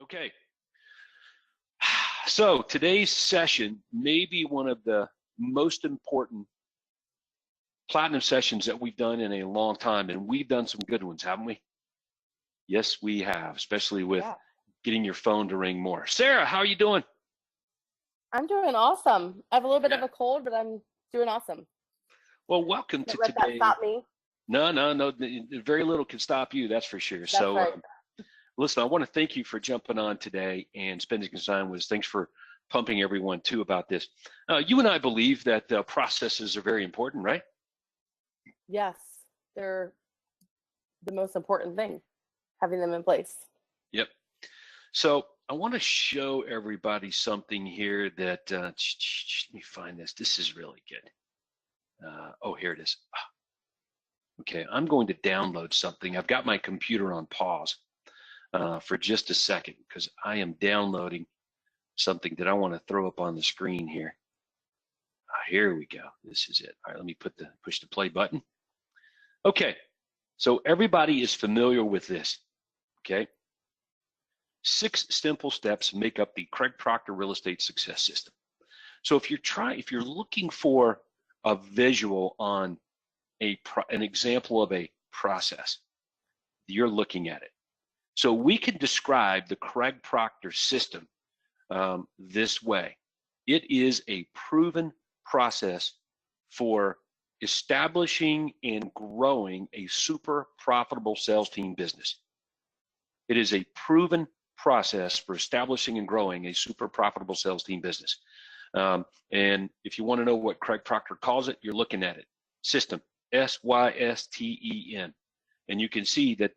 Okay, so today's session may be one of the most important platinum sessions that we've done in a long time, and we've done some good ones, haven't we? Yes, we have, especially with getting your phone to ring more. Sarah, how are you doing? I'm doing awesome. I have a little bit of a cold, but I'm doing awesome. Well, welcome to let today. That stop me. No, very little can stop you, that's for sure. That's right. Listen, I want to thank you for jumping on today and spending some time with us. Thanks for pumping everyone too about this. You and I believe that processes are very important, right? Yes, they're the most important thing, having them in place. Yep. So I want to show everybody something here that, let me find this. This is really good. Oh, here it is. Okay, I'm going to download something. I've got my computer on pause for just a second because I am downloading something that I want to throw up on the screen here. Here we go. This is it. All right, let me push the play button. Okay, so everybody is familiar with this. Okay, 6 simple steps make up the Craig Proctor Real Estate Success System. So if you're looking for a visual on an example of a process, you're looking at it. So we can describe the Craig Proctor system this way. It is a proven process for establishing and growing a super profitable sales team business. It is a proven process for establishing and growing a super profitable sales team business. And if you want to know what Craig Proctor calls it, you're looking at it. System, S-Y-S-T-E-M. And you can see that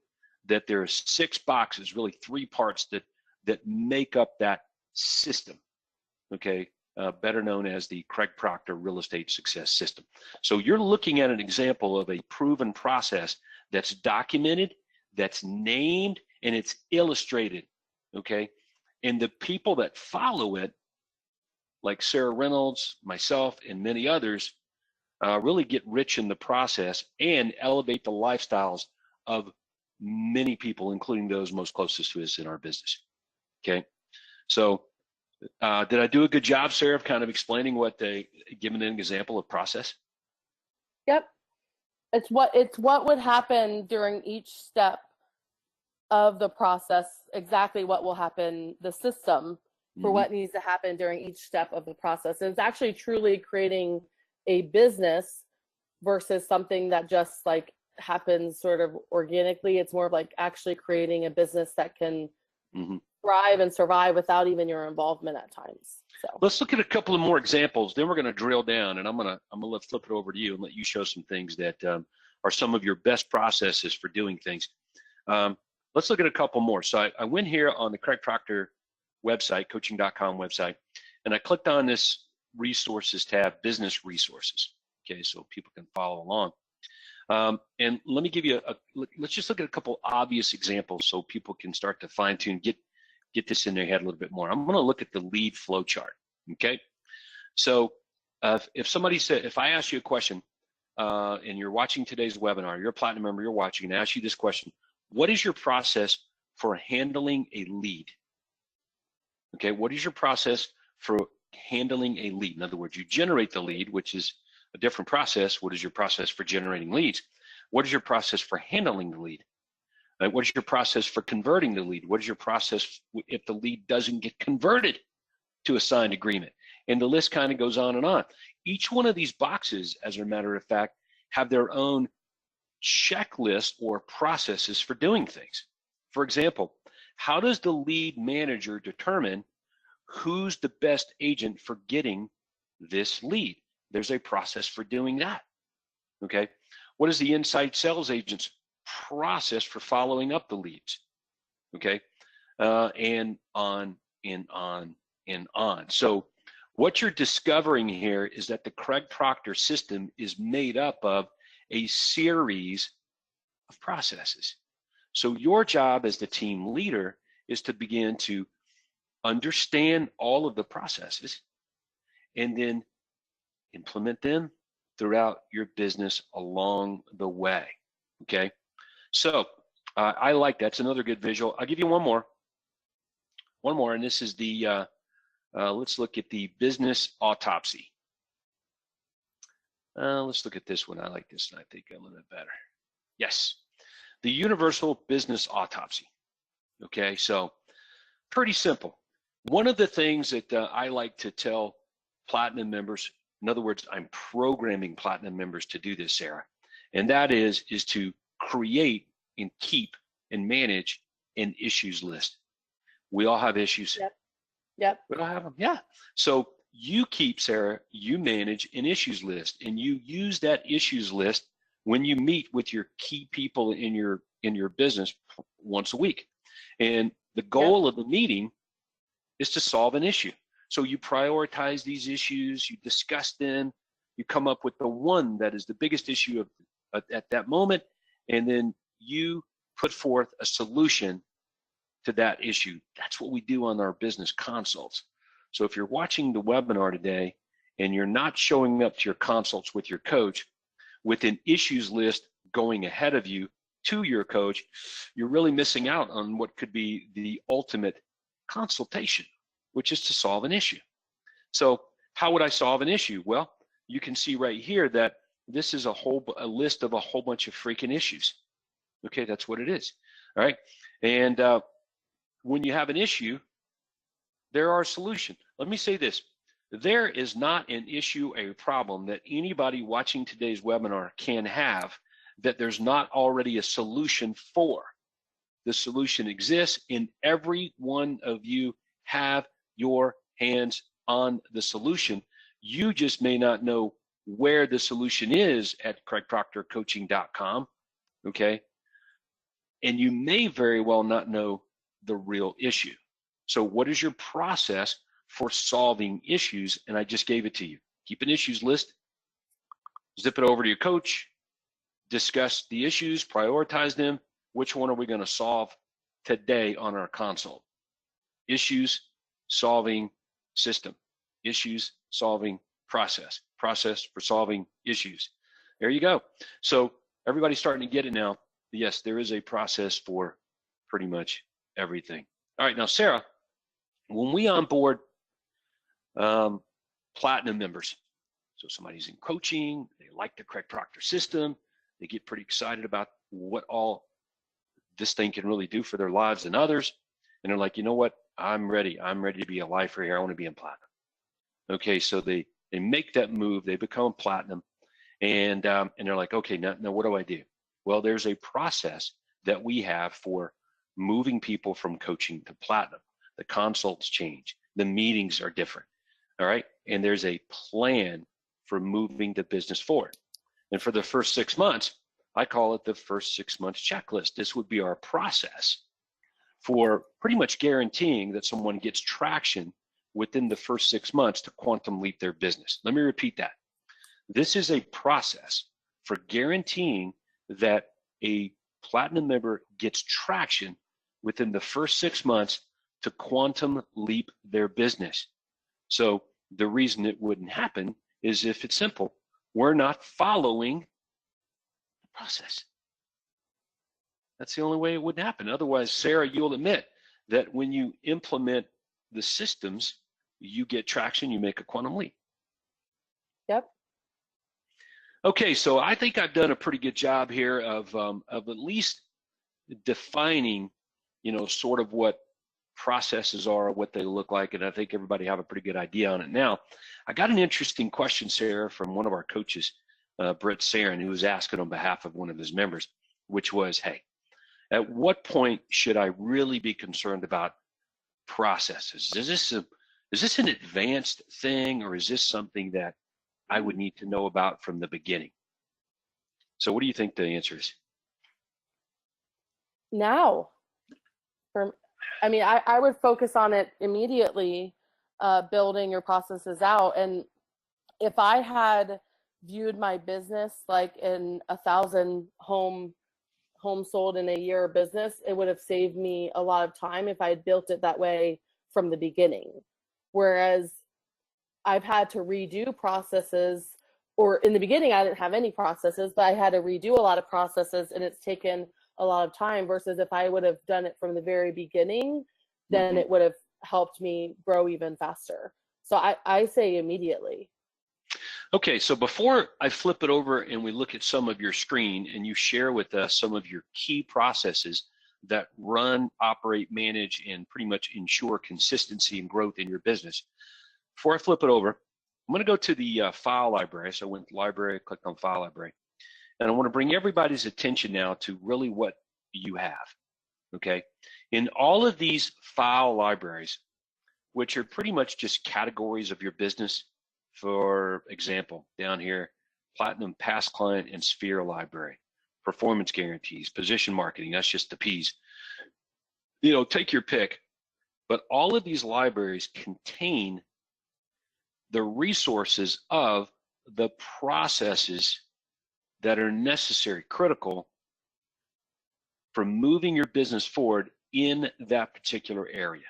there are 6 boxes, really 3 parts that make up that system, okay? Better known as the Craig Proctor Real Estate Success System. So you're looking at an example of a proven process that's documented, that's named, and it's illustrated, okay? And the people that follow it, like Sarah Reynolds, myself, and many others, really get rich in the process and elevate the lifestyles of many people, including those most closest to us in our business, okay? So did I do a good job, Sarah, of kind of explaining giving an example of process? Yep. It's what would happen during each step of the process, exactly what will happen, the system for what needs to happen during each step of the process. And it's actually truly creating a business versus something that just like happens sort of organically. It's more of like actually creating a business that can thrive and survive without even your involvement at times. So let's look at a couple of more examples. Then we're going to drill down, and I'm gonna flip it over to you and let you show some things that are some of your best processes for doing things. Let's look at a couple more. So I went here on the Craig Proctor website, coaching.com website, and I clicked on this resources tab, business resources. Okay, so people can follow along. And let me give you let's just look at a couple obvious examples so people can start to fine tune, get this in their head a little bit more. I'm going to look at the lead flow chart. Okay, so if I ask you a question and you're watching today's webinar, you're a platinum member, you're watching, and I ask you this question: what is your process for handling a lead? Okay, what is your process for handling a lead? In other words, you generate the lead, which is a different process. What is your process for generating leads? What is your process for handling the lead? What is your process for converting the lead? What is your process if the lead doesn't get converted to a signed agreement? And the list kind of goes on and on. Each one of these boxes, as a matter of fact, have their own checklist or processes for doing things. For example, how does the lead manager determine who's the best agent for getting this lead? There's a process for doing that, okay? What is the inside sales agent's process for following up the leads, okay? And on and on and on. So what you're discovering here is that the Craig Proctor system is made up of a series of processes. So your job as the team leader is to begin to understand all of the processes and then implement them throughout your business along the way, okay? So I like that's another good visual. I'll give you one more. one more, and this is the, let's look at the business autopsy. Let's look at this one. I like this one, I think, a little bit better. Yes, the universal business autopsy. Okay, so pretty simple. One of the things that I like to tell Platinum members, in other words, I'm programming Platinum members to do this, Sarah, and that is to create and keep and manage an issues list. We all have issues. Yep. Yep. We all have them. Yeah. So you keep, Sarah, you manage an issues list, and you use that issues list when you meet with your key people in your business once a week. And the goal of the meeting is to solve an issue. So you prioritize these issues, you discuss them, you come up with the one that is the biggest issue at that moment, and then you put forth a solution to that issue. That's what we do on our business consults. So if you're watching the webinar today and you're not showing up to your consults with your coach with an issues list going ahead of you to your coach, you're really missing out on what could be the ultimate consultation, which is to solve an issue. So how would I solve an issue? Well, you can see right here that this is a list of a whole bunch of freaking issues. Okay, that's what it is. All right, and when you have an issue, there are solutions. Let me say this. There is not an issue, a problem that anybody watching today's webinar can have that there's not already a solution for. The solution exists, and every one of you have your hands on the solution. You just may not know where the solution is at CraigProctorCoaching.com, okay? And you may very well not know the real issue. So what is your process for solving issues? And I just gave it to you. Keep an issues list, zip it over to your coach, discuss the issues, prioritize them. Which one are we going to solve today on our consult? Issues, solving system. Issues, solving process. Process for solving issues. There you go. So everybody's starting to get it now. Yes, there is a process for pretty much everything. All right, now Sarah, when we onboard Platinum members, so somebody's in coaching, they like the Craig Proctor system, they get pretty excited about what all this thing can really do for their lives and others, and they're like, you know what, I'm ready to be a lifer here, I want to be in Platinum. Okay, so they make that move, they become Platinum, and they're like, okay, now what do I do? Well, there's a process that we have for moving people from coaching to Platinum. The consults change, the meetings are different, all right? And there's a plan for moving the business forward. And for the first 6 months, I call it the first 6 months checklist. This would be our process for pretty much guaranteeing that someone gets traction within the first 6 months to quantum leap their business. Let me repeat that. This is a process for guaranteeing that a Platinum member gets traction within the first 6 months to quantum leap their business. So the reason it wouldn't happen is if it's simple, we're not following the process. That's the only way it wouldn't happen. Otherwise, Sarah, you'll admit that when you implement the systems, you get traction, you make a quantum leap. Yep. Okay, so I think I've done a pretty good job here of at least defining, you know, sort of what processes are, what they look like, and I think everybody have a pretty good idea on it now. I got an interesting question, Sarah, from one of our coaches, Brett Sarin, who was asking on behalf of one of his members, which was, hey, at what point should I really be concerned about processes? Is this an advanced thing, or is this something that I would need to know about from the beginning? So what do you think the answer is? Now. I mean, I would focus on it immediately, building your processes out. And if I had viewed my business like in 1,000 homes sold in a year business, it would have saved me a lot of time if I had built it that way from the beginning. Whereas I've had to redo processes, or in the beginning I didn't have any processes, but I had to redo a lot of processes, and it's taken a lot of time, versus if I would have done it from the very beginning, then it would have helped me grow even faster. So I say immediately. Okay, so before I flip it over and we look at some of your screen and you share with us some of your key processes that run, operate, manage, and pretty much ensure consistency and growth in your business. Before I flip it over, I'm going to go to the file library. So I went to library, clicked on file library, and I want to bring everybody's attention now to really what you have. Okay, in all of these file libraries, which are pretty much just categories of your business. For example, down here, Platinum Past Client and Sphere Library, performance guarantees, position marketing, that's just the P's. You know, take your pick, but all of these libraries contain the resources of the processes that are necessary, critical for moving your business forward in that particular area.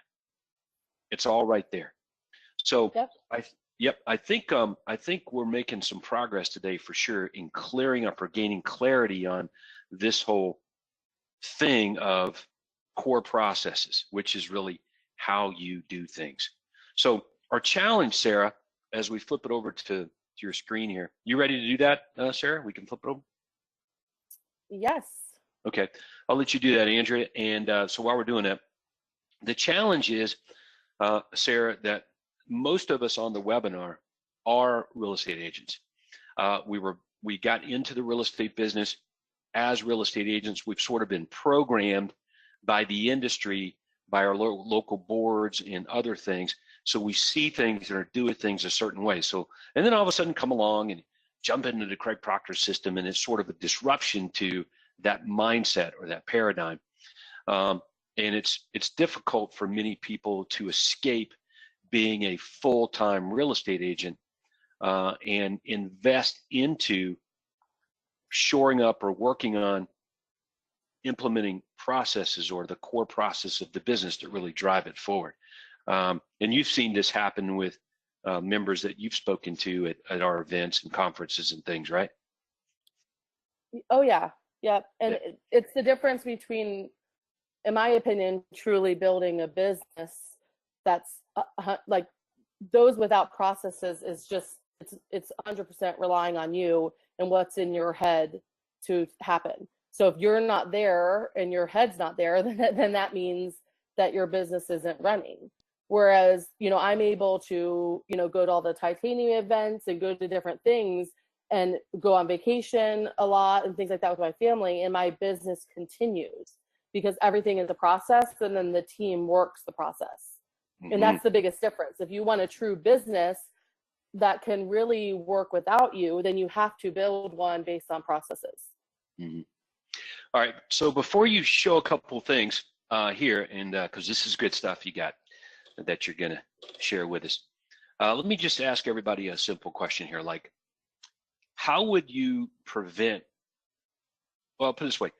It's all right there. So Yep. I think we're making some progress today for sure in clearing up or gaining clarity on this whole thing of core processes, which is really how you do things. So our challenge, Sarah, as we flip it over to your screen here, you ready to do that, Sarah? We can flip it over? Yes. Okay, I'll let you do that, Andrea. And so while we're doing that, the challenge is, Sarah, that most of us on the webinar are real estate agents. We got into the real estate business as real estate agents. We've sort of been programmed by the industry, by our local boards and other things. So we see things and are doing things a certain way. So, and then all of a sudden come along and jump into the Craig Proctor system, and it's sort of a disruption to that mindset or that paradigm. And it's difficult for many people to escape being a full-time real estate agent and invest into shoring up or working on implementing processes or the core process of the business that really drive it forward. And you've seen this happen with members that you've spoken to at our events and conferences and things, right? Oh yeah. Yep. And Yeah. it's the difference between, in my opinion, truly building a business that's like those without processes is just, it's 100% relying on you and what's in your head to happen. So if you're not there and your head's not there, then that means that your business isn't running. Whereas, you know, I'm able to, you know, go to all the titanium events and go to different things and go on vacation a lot and things like that with my family, and my business continues because everything is a process and then the team works the process. Mm-hmm. And that's the biggest difference. If you want a true business that can really work without you, then you have to build one based on processes. Mm-hmm. All right, so before you show a couple things here, and because this is good stuff you got that you're gonna share with us, let me just ask everybody a simple question here, like, how would you prevent, well, I'll put it this way,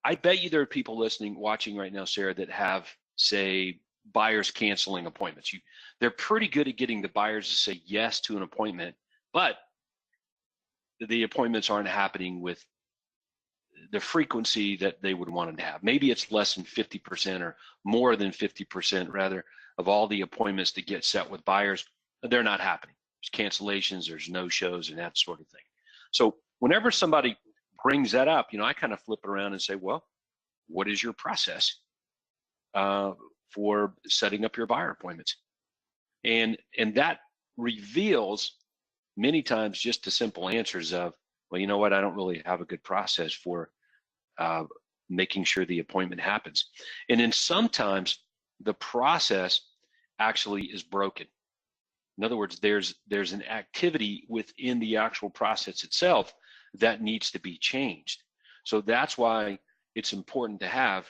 I bet you there are people listening, watching right now, Sarah, that have, say, buyers canceling appointments. They're pretty good at getting the buyers to say yes to an appointment, but the appointments aren't happening with the frequency that they would want them to have. Maybe it's less than 50% or more than 50% rather of all the appointments that get set with buyers, they're not happening. There's cancellations, there's no-shows and that sort of thing. So whenever somebody brings that up, you know, I kind of flip it around and say, well, what is your process for setting up your buyer appointments? And that reveals many times just the simple answers of, well, you know what, I don't really have a good process for making sure the appointment happens. And then sometimes the process actually is broken. In other words, there's an activity within the actual process itself that needs to be changed. So that's why it's important to have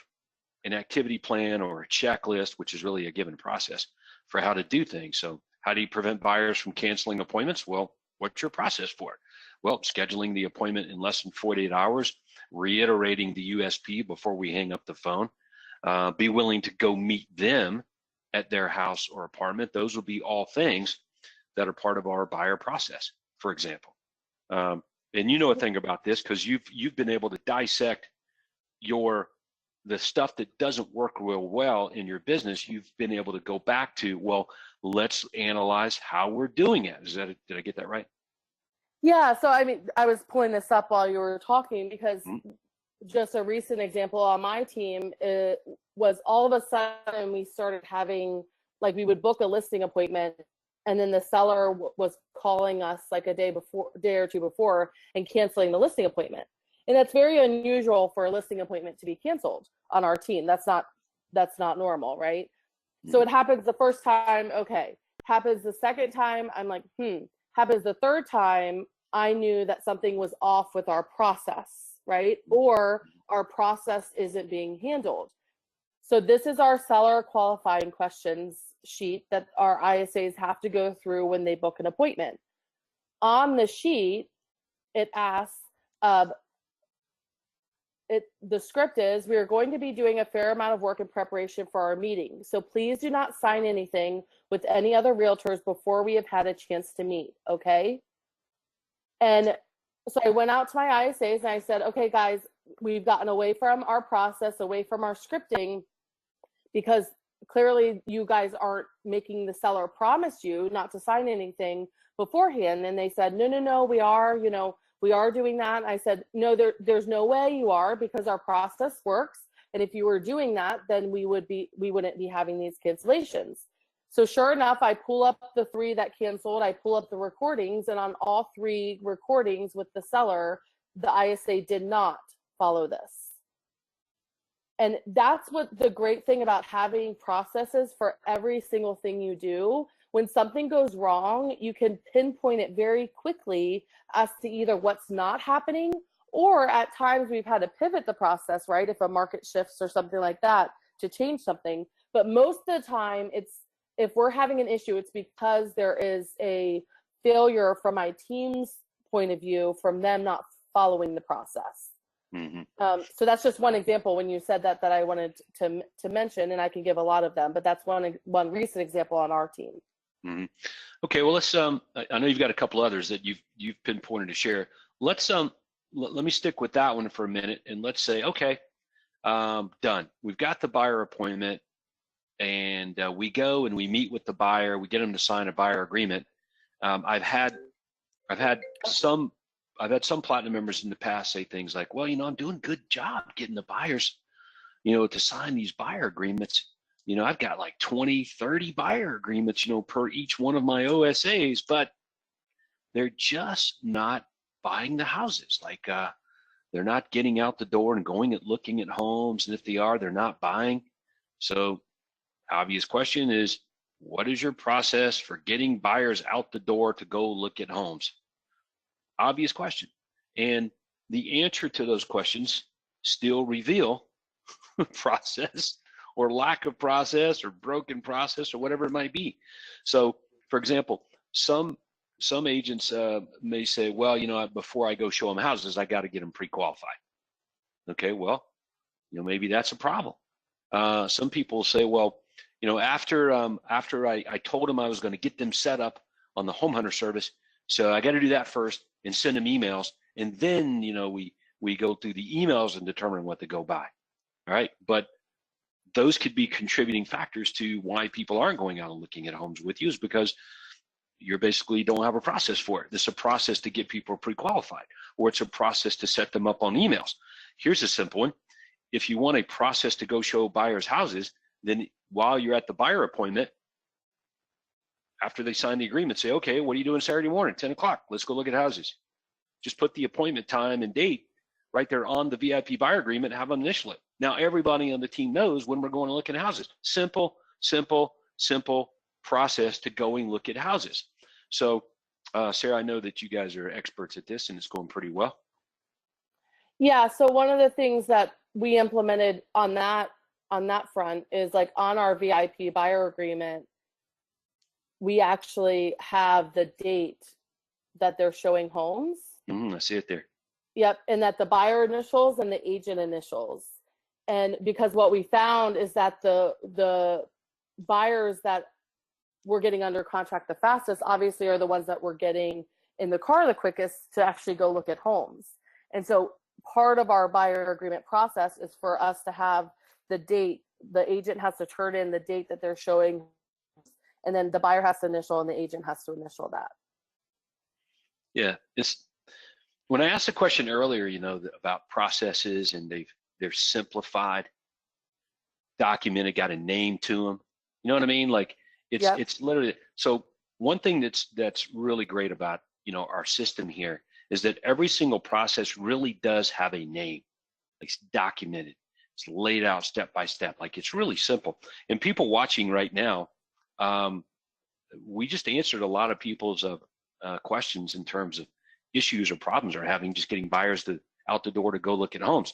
an activity plan or a checklist, which is really a given process for how to do things. So how do you prevent buyers from canceling appointments? Well, what's your process for it? Well, scheduling the appointment in less than 48 hours, reiterating the USP before we hang up the phone, be willing to go meet them at their house or apartment. Those will be all things that are part of our buyer process, for example. And you know a thing about this because you've been able to dissect your the stuff that doesn't work real well in your business, you've been able to go back to, well, let's analyze how we're doing it. Did I get that right? Yeah, so I mean, I was pulling this up while you were talking because just a recent example on my team, it was all of a sudden we started having, like, we would book a listing appointment and then the seller was calling us like a day or two before and canceling the listing appointment. And that's very unusual for a listing appointment to be canceled on our team. That's not normal, right? So it happens the first time, okay. Happens the second time, I'm like, Happens the third time, I knew that something was off with our process, right? Or our process isn't being handled. So this is our seller qualifying questions sheet that our ISAs have to go through when they book an appointment. On the sheet, it asks, the script is, we are going to be doing a fair amount of work in preparation for our meeting. So please do not sign anything with any other realtors before we have had a chance to meet, okay? And so I went out to my ISAs and I said, okay, guys, we've gotten away from our process, away from our scripting, because clearly you guys aren't making the seller promise you not to sign anything beforehand. And they said, no, we are, we are doing that. And I said, no, there's no way you are, because our process works. And if you were doing that, then we wouldn't be having these cancellations. So sure enough, I pull up the 3 that canceled, I pull up the recordings, and on all 3 recordings with the seller, the ISA did not follow this. And that's what the great thing about having processes for every single thing you do. When something goes wrong, you can pinpoint it very quickly as to either what's not happening, or at times we've had to pivot the process, right? If a market shifts or something like that, to change something. But most of the time, if we're having an issue, it's because there is a failure from my team's point of view, from them not following the process. So that's just one example when you said that I wanted to mention, and I can give a lot of them, but that's one recent example on our team. Okay, well, let's. I know you've got a couple others that you've pinpointed to share. Let's let me stick with that one for a minute, and let's say, okay, done. We've got the buyer appointment, and we go and we meet with the buyer. We get them to sign a buyer agreement. I've had some platinum members in the past say things like, well, I'm doing a good job getting the buyers, to sign these buyer agreements. I've got like 20, 30 buyer agreements, per each one of my OSAs, but they're just not buying the houses. Like, they're not getting out the door and going and looking at homes. And if they are, they're not buying. So obvious question is, what is your process for getting buyers out the door to go look at homes? Obvious question. And the answer to those questions still reveal process or lack of process or broken process or whatever it might be. So, for example, some agents may say, well, before I go show them houses, I got to get them pre-qualified. Okay, well, maybe that's a problem. Some people say, well, after I told them I was going to get them set up on the home hunter service, so I got to do that first and send them emails, and then we go through the emails and determine what to go buy. All right, but those could be contributing factors to why people aren't going out and looking at homes with you, is because you're basically don't have a process for it. It's a process to get people pre-qualified, or it's a process to set them up on emails. Here's a simple one. If you want a process to go show buyers houses, then while you're at the buyer appointment, after they sign the agreement, say, okay, what are you doing Saturday morning, 10 o'clock? Let's go look at houses. Just put the appointment time and date right there on the VIP buyer agreement and have them initial it. Now everybody on the team knows when we're going to look at houses. Simple process to going look at houses. So Sarah, I know that you guys are experts at this and it's going pretty well. Yeah, so one of the things that we implemented on that front is, like, on our VIP buyer agreement, we actually have the date that they're showing homes. I see it there. Yep, and that the buyer initials and the agent initials. And because what we found is that the buyers that we're getting under contract the fastest obviously are the ones that we're getting in the car the quickest to actually go look at homes. And so part of our buyer agreement process is for us to have the date. The agent has to turn in the date that they're showing, and then the buyer has to initial and the agent has to initial that. Yeah, when I asked the question earlier, about processes, and they're simplified, documented, got a name to them. You know what I mean? Like it's literally. So one thing that's really great about our system here is that every single process really does have a name. It's documented. It's laid out step by step. Like, it's really simple. And people watching right now, we just answered a lot of people's questions in terms of issues or problems they're having just getting buyers out the door to go look at homes.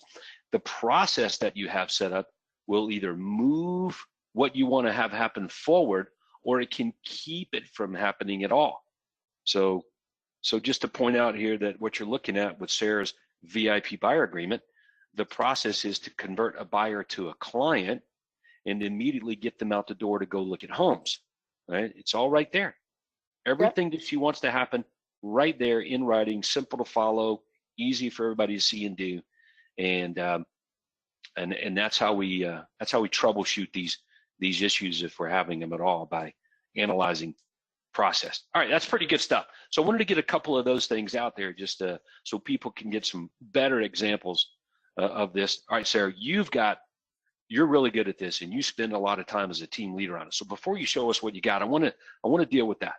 The process that you have set up will either move what you want to have happen forward, or it can keep it from happening at all. So just to point out here that what you're looking at with Sarah's VIP buyer agreement, the process is to convert a buyer to a client and immediately get them out the door to go look at homes, right? It's all right there. Everything that she wants to happen right there in writing, simple to follow, easy for everybody to see and do. And that's how we troubleshoot these issues, if we're having them at all, by analyzing process. All right, that's pretty good stuff. So I wanted to get a couple of those things out there just so people can get some better examples of this. All right, Sarah, you're really good at this, and you spend a lot of time as a team leader on it. So before you show us what you got, I want to deal with that.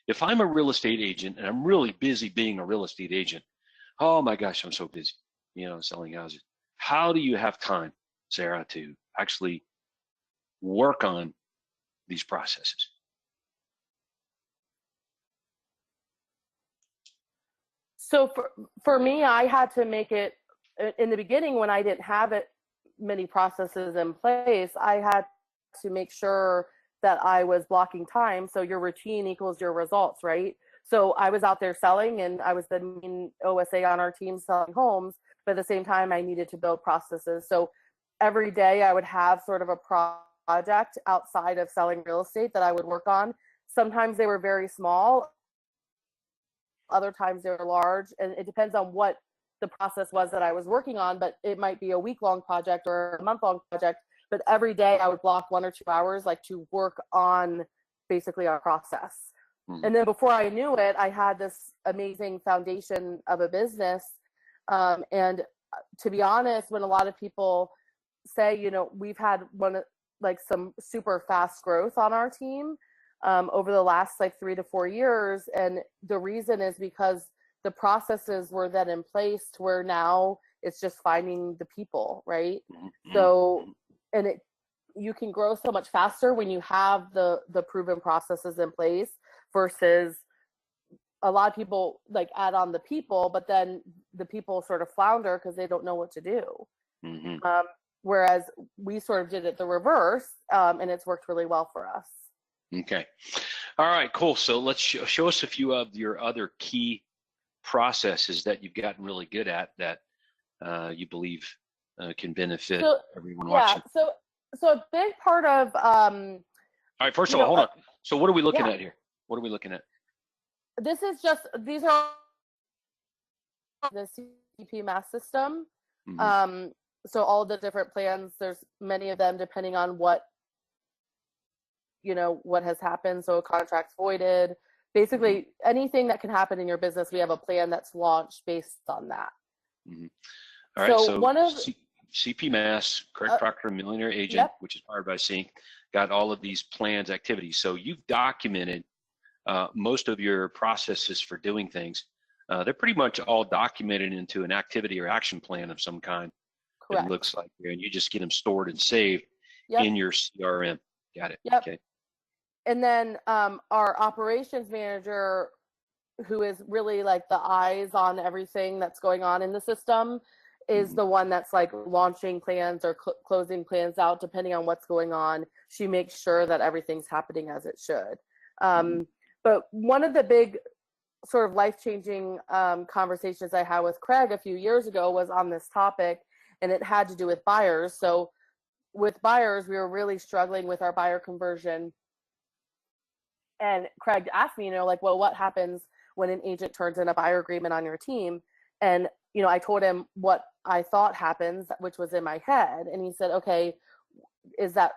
If I'm a real estate agent and I'm really busy being a real estate agent, oh my gosh, I'm so busy, selling houses. How do you have time, Sarah, to actually work on these processes? So for me, I had to make it in the beginning when I didn't have many processes in place. I had to make sure that I was blocking time. So your routine equals your results, right? So I was out there selling, and I was the main OSA on our team selling homes, but at the same time, I needed to build processes. So every day I would have sort of a project outside of selling real estate that I would work on. Sometimes they were very small, other times they were large, and it depends on what the process was that I was working on, but it might be a week-long project or a month-long project. But every day I would block 1 or 2 hours to work on basically our process. Mm-hmm. And then before I knew it, I had this amazing foundation of a business. And to be honest, when a lot of people say, we've had some super fast growth on our team over the last 3 to 4 years. And the reason is because the processes were then in place to where now it's just finding the people, right? Mm-hmm. So, and you can grow so much faster when you have the proven processes in place versus a lot of people add on the people, but then the people sort of flounder because they don't know what to do. Mm-hmm. Whereas we sort of did it the reverse, and it's worked really well for us. Okay. All right, cool. So let's show us a few of your other key processes that you've gotten really good at that you believe can benefit everyone watching. So a big part of all right, first of all, hold on. So what are we looking at here? What are we looking at? These are the CPMAS system. Mm-hmm. So all the different plans, there's many of them depending on what has happened. So a contract's voided, basically anything that can happen in your business, we have a plan that's launched based on that. Mm-hmm. All right, so one of CPMAS, Craig Proctor, Millionaire Agent, which is powered by Sync, got all of these plans, activities. So you've documented most of your processes for doing things. They're pretty much all documented into an activity or action plan of some kind. Correct. It looks like, and you just get them stored and saved in your CRM. Got it. Yep. Okay. And then our operations manager, who is really the eyes on everything that's going on in the system, is mm-hmm. the one that's launching plans or closing plans out depending on what's going on. She makes sure that everything's happening as it should. Mm-hmm. But one of the big sort of life-changing conversations I had with Craig a few years ago was on this topic, and it had to do with buyers. So with buyers, we were really struggling with our buyer conversion. And Craig asked me, well, what happens when an agent turns in a buyer agreement on your team? And, I told him what I thought happens, which was in my head. And he said, okay, is that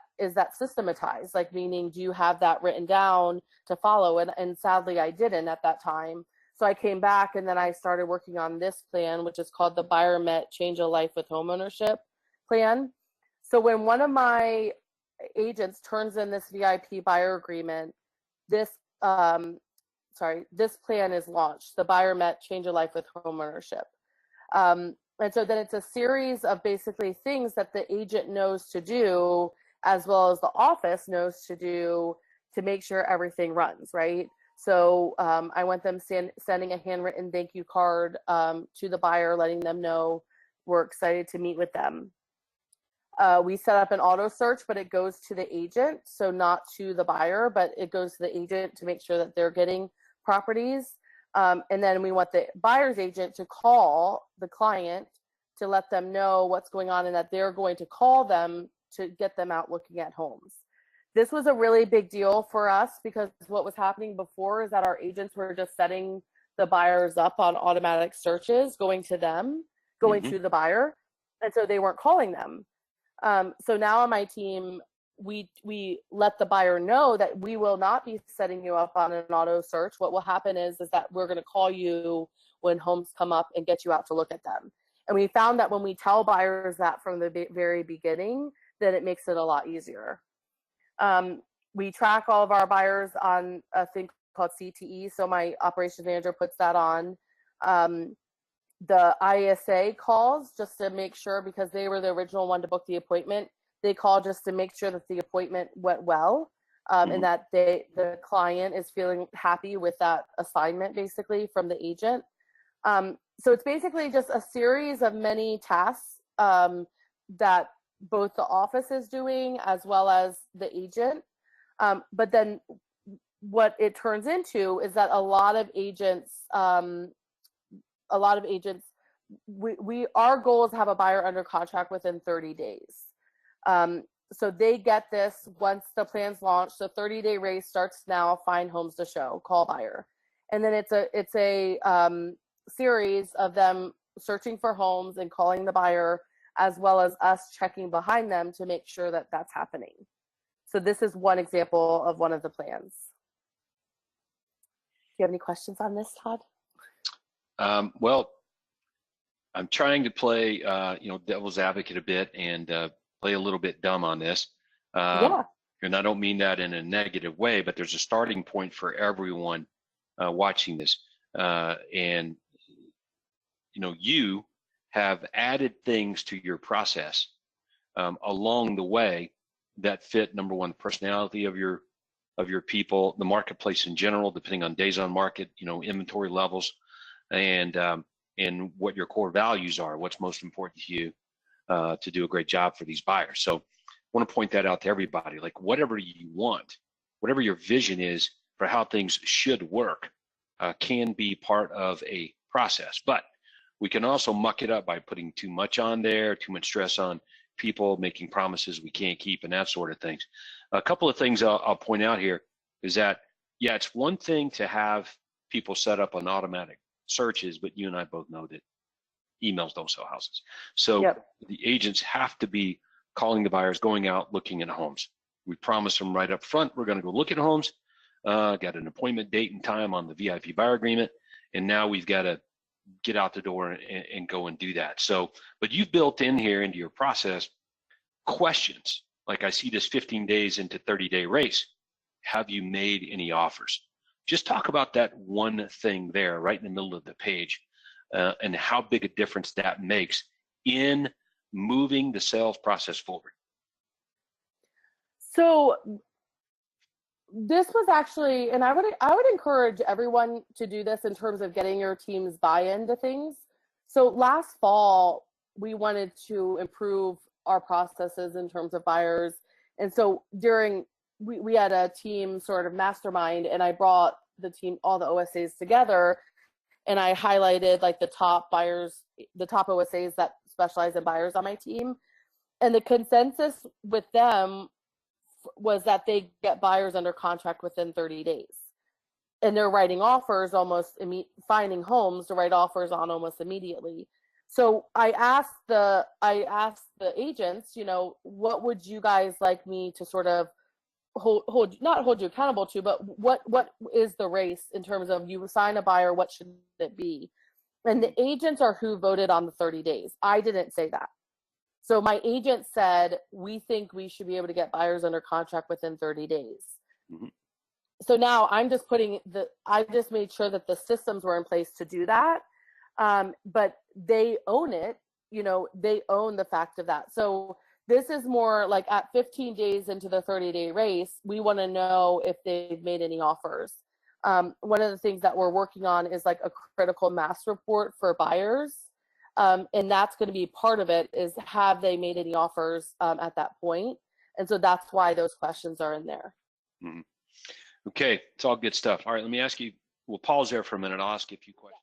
systematized? Like, meaning, do you have that written down to follow? And sadly, I didn't at that time. So I came back, and then I started working on this plan, which is called the Buyer Met Change a Life with Homeownership plan. So when one of my agents turns in this VIP buyer agreement, this this plan is launched, the Buyer Met Change a Life with Homeownership. And so then it's a series of basically things that the agent knows to do, as well as the office knows to do, to make sure everything runs, right? So I want them sending a handwritten thank you card to the buyer, letting them know we're excited to meet with them. We set up an auto search, but it goes to the agent, so not to the buyer, but it goes to the agent to make sure that they're getting properties. And then we want the buyer's agent to call the client to let them know what's going on, and that they're going to call them to get them out looking at homes. This was a really big deal for us, because what was happening before is that our agents were just setting the buyers up on automatic searches, going to Mm-hmm. the buyer, and so they weren't calling them. So now on my team, we let the buyer know that we will not be setting you up on an auto search. What will happen is that we're going to call you when homes come up and get you out to look at them. And we found that when we tell buyers that from the very beginning, then it makes it a lot easier. We track all of our buyers on a thing called CTE. So my operations manager puts that on. The ISA calls just to make sure, because they were the original one to book the appointment. They call just to make sure that the appointment went well, Mm-hmm. and that the client is feeling happy with that assignment, basically, from the agent. So it's basically just a series of many tasks that both the office is doing as well as the agent. But then what it turns into is that a lot of agents, our goal is to have a buyer under contract within 30 days. So they get this once the plan's launched. The 30-day race starts now. Find homes to show, call buyer, and then it's a series of them searching for homes and calling the buyer, as well as us checking behind them to make sure that that's happening. So this is one example of one of the plans. Do you have any questions on this, Todd? Well, I'm trying to play, devil's advocate a bit and play a little bit dumb on this. Yeah. And I don't mean that in a negative way, but there's a starting point for everyone watching this. And you have added things to your process along the way that fit, number one, the personality of your people, the marketplace in general, depending on days on market, inventory levels, and what your core values are, what's most important to you to do a great job for these buyers. So I want to point that out to everybody. Like, whatever you want, whatever your vision is for how things should work, can be part of a process. But we can also muck it up by putting too much on there, too much stress on people, making promises we can't keep, and that sort of things. A couple of things I'll point out here is that, yeah, it's one thing to have people set up on automatic searches, but you and I both know that emails don't sell houses. So Yep. The agents have to be calling the buyers, going out, looking at homes. We promise them right up front, we're going to go look at homes, got an appointment date and time on the VIP buyer agreement, and now we've got to get out the door and go and do that. So, but you've built in here into your process questions, like, I see this 15 days into 30-day race. Have you made any offers? Just talk about that one thing there right in the middle of the page, and how big a difference that makes in moving the sales process forward. So this was actually, and I would encourage everyone to do this in terms of getting your team's buy-in to things. So last fall, we wanted to improve our processes in terms of buyers. And so we had a team sort of mastermind, and I brought the team, all the OSAs together, and I highlighted like the top OSAs that specialize in buyers on my team. And the consensus with them was that they get buyers under contract within 30 days. And they're writing offers finding homes to write offers on almost immediately. So I asked the agents, what would you guys like me to sort of not hold you accountable to, but what is the race in terms of you assign a buyer, what should it be? And the agents are who voted on the 30 days. I didn't say that. So my agent said, we think we should be able to get buyers under contract within 30 days. Mm-hmm. So now I'm just I just made sure that the systems were in place to do that. But they own it, they own the fact of that. So this is more like at 15 days into the 30-day race, we want to know if they've made any offers. One of the things that we're working on is like a critical mass report for buyers. And that's going to be part of it, is have they made any offers at that point? And so that's why those questions are in there. Mm-hmm. Okay, it's all good stuff. All right, let me ask you, we'll pause there for a minute. I'll ask you a few questions.